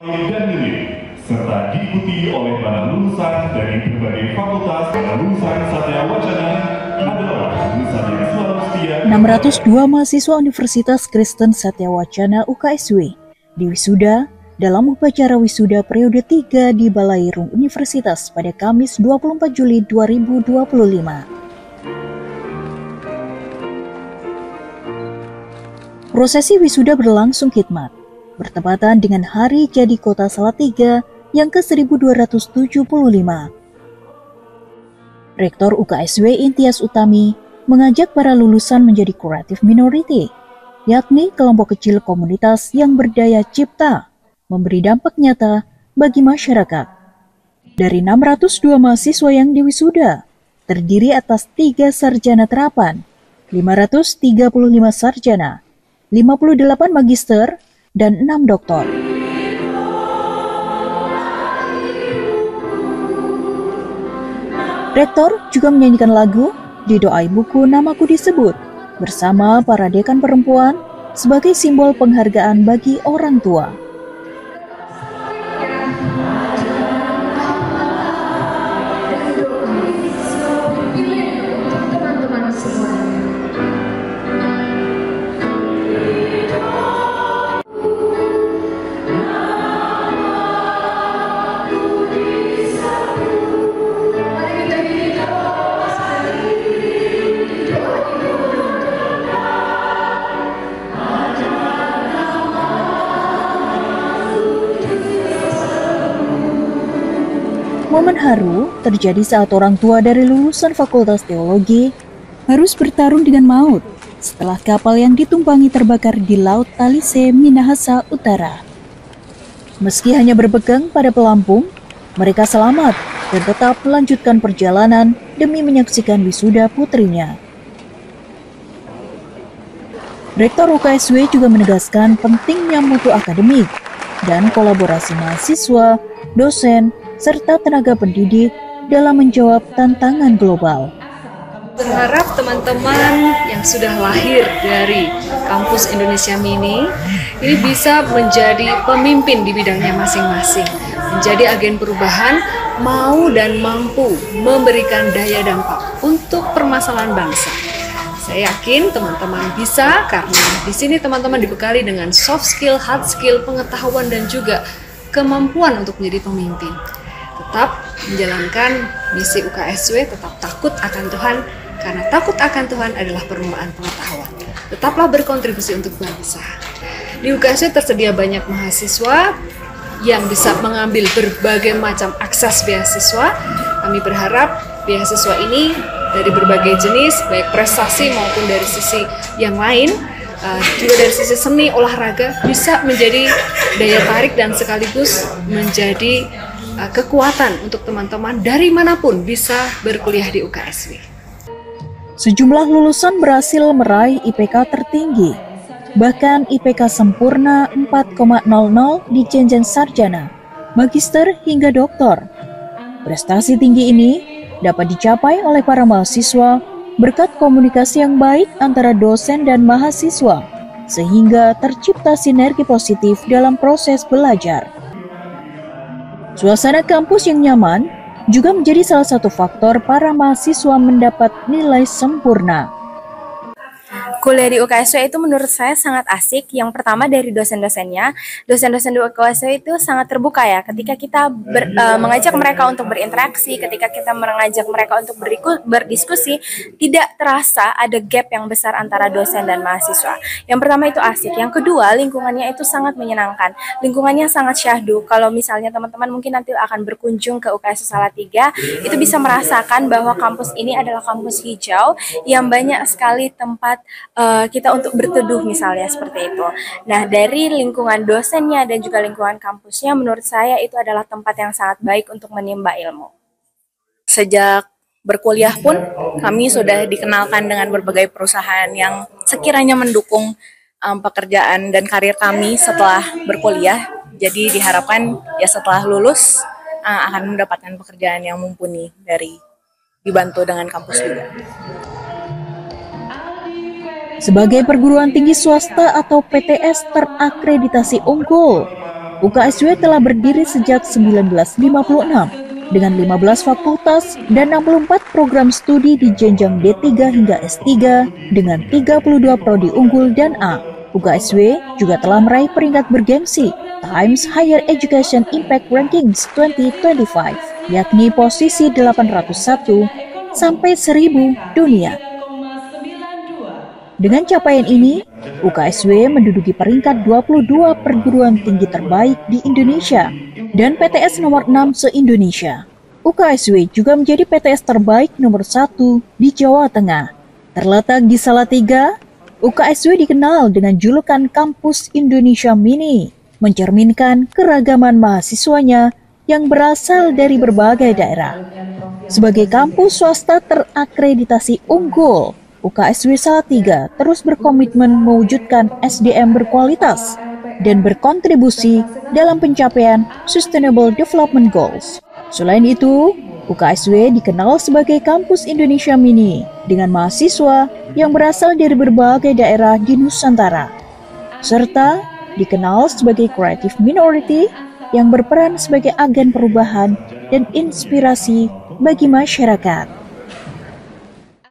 dan milik, serta diikuti oleh para lulusan dari berbagai fakultas. Para lulusan Satya Wacana adalah lulusan yang selalu setia. 602 mahasiswa Universitas Kristen Satya Wacana UKSW diwisuda dalam upacara wisuda periode 3 di Balairung Universitas pada Kamis 24 Juli 2025. Prosesi wisuda berlangsung khidmat, bertepatan dengan hari jadi kota Salatiga yang ke-1275. Rektor UKSW Intias Utami mengajak para lulusan menjadi creative minority, yakni kelompok kecil komunitas yang berdaya cipta, memberi dampak nyata bagi masyarakat. Dari 602 mahasiswa yang diwisuda, terdiri atas 3 sarjana terapan, 535 sarjana, 58 magister, dan 6 doktor. Rektor juga menyanyikan lagu "Di Doa Ibuku Namaku Disebut" bersama para dekan perempuan sebagai simbol penghargaan bagi orang tua. Momen haru terjadi saat orang tua dari lulusan Fakultas Teologi harus bertarung dengan maut setelah kapal yang ditumpangi terbakar di Laut Talise, Minahasa Utara. Meski hanya berpegang pada pelampung, mereka selamat dan tetap melanjutkan perjalanan demi menyaksikan wisuda putrinya. Rektor UKSW juga menegaskan pentingnya mutu akademik dan kolaborasi mahasiswa, dosen, serta tenaga pendidik dalam menjawab tantangan global. Berharap teman-teman yang sudah lahir dari kampus Indonesia Mini ini bisa menjadi pemimpin di bidangnya masing-masing, menjadi agen perubahan, mau dan mampu memberikan daya dampak untuk permasalahan bangsa. Saya yakin teman-teman bisa, karena di sini teman-teman dibekali dengan soft skill, hard skill, pengetahuan, dan juga kemampuan untuk menjadi pemimpin. Tetap menjalankan misi UKSW, tetap takut akan Tuhan, karena takut akan Tuhan adalah permulaan pengetahuan. Tetaplah berkontribusi untuk bangsa. Di UKSW tersedia banyak mahasiswa yang bisa mengambil berbagai macam akses beasiswa. Kami berharap beasiswa ini dari berbagai jenis, baik prestasi maupun dari sisi yang lain, juga dari sisi seni, olahraga, bisa menjadi daya tarik dan sekaligus menjadi kekuatan untuk teman-teman dari manapun bisa berkuliah di UKSW. Sejumlah lulusan berhasil meraih IPK tertinggi, bahkan IPK sempurna 4,00 di jenjang sarjana, magister hingga doktor. Prestasi tinggi ini dapat dicapai oleh para mahasiswa berkat komunikasi yang baik antara dosen dan mahasiswa, sehingga tercipta sinergi positif dalam proses belajar. Suasana kampus yang nyaman juga menjadi salah satu faktor para mahasiswa mendapat nilai sempurna. Kuliah di UKSW itu menurut saya sangat asik. Yang pertama dari dosen-dosennya. Dosen-dosen di UKSW itu sangat terbuka ya. Ketika kita mengajak mereka untuk berinteraksi, ketika kita mengajak mereka untuk berdiskusi, tidak terasa ada gap yang besar antara dosen dan mahasiswa. Yang pertama itu asik. Yang kedua, lingkungannya itu sangat menyenangkan. Lingkungannya sangat syahdu. Kalau misalnya teman-teman mungkin nanti akan berkunjung ke UKSW Salatiga, itu bisa merasakan bahwa kampus ini adalah kampus hijau yang banyak sekali tempat kita untuk berteduh misalnya, seperti itu. Nah, dari lingkungan dosennya dan juga lingkungan kampusnya, menurut saya itu adalah tempat yang sangat baik untuk menimba ilmu. Sejak berkuliah pun kami sudah dikenalkan dengan berbagai perusahaan yang sekiranya mendukung pekerjaan dan karir kami setelah berkuliah. Jadi diharapkan ya setelah lulus akan mendapatkan pekerjaan yang mumpuni, dari dibantu dengan kampus juga. Sebagai perguruan tinggi swasta atau PTS terakreditasi unggul, UKSW telah berdiri sejak 1956 dengan 15 fakultas dan 64 program studi di jenjang D3 hingga S3 dengan 32 prodi unggul dan A. UKSW juga telah meraih peringkat bergengsi Times Higher Education Impact Rankings 2025, yakni posisi 801 sampai 1000 dunia. Dengan capaian ini, UKSW menduduki peringkat 22 perguruan tinggi terbaik di Indonesia dan PTS nomor 6 se-Indonesia. UKSW juga menjadi PTS terbaik nomor 1 di Jawa Tengah. Terletak di Salatiga, UKSW dikenal dengan julukan Kampus Indonesia Mini, mencerminkan keragaman mahasiswanya yang berasal dari berbagai daerah. Sebagai kampus swasta terakreditasi unggul, UKSW Salatiga terus berkomitmen mewujudkan SDM berkualitas dan berkontribusi dalam pencapaian Sustainable Development Goals. Selain itu, UKSW dikenal sebagai Kampus Indonesia Mini dengan mahasiswa yang berasal dari berbagai daerah di Nusantara, serta dikenal sebagai Creative Minority yang berperan sebagai agen perubahan dan inspirasi bagi masyarakat.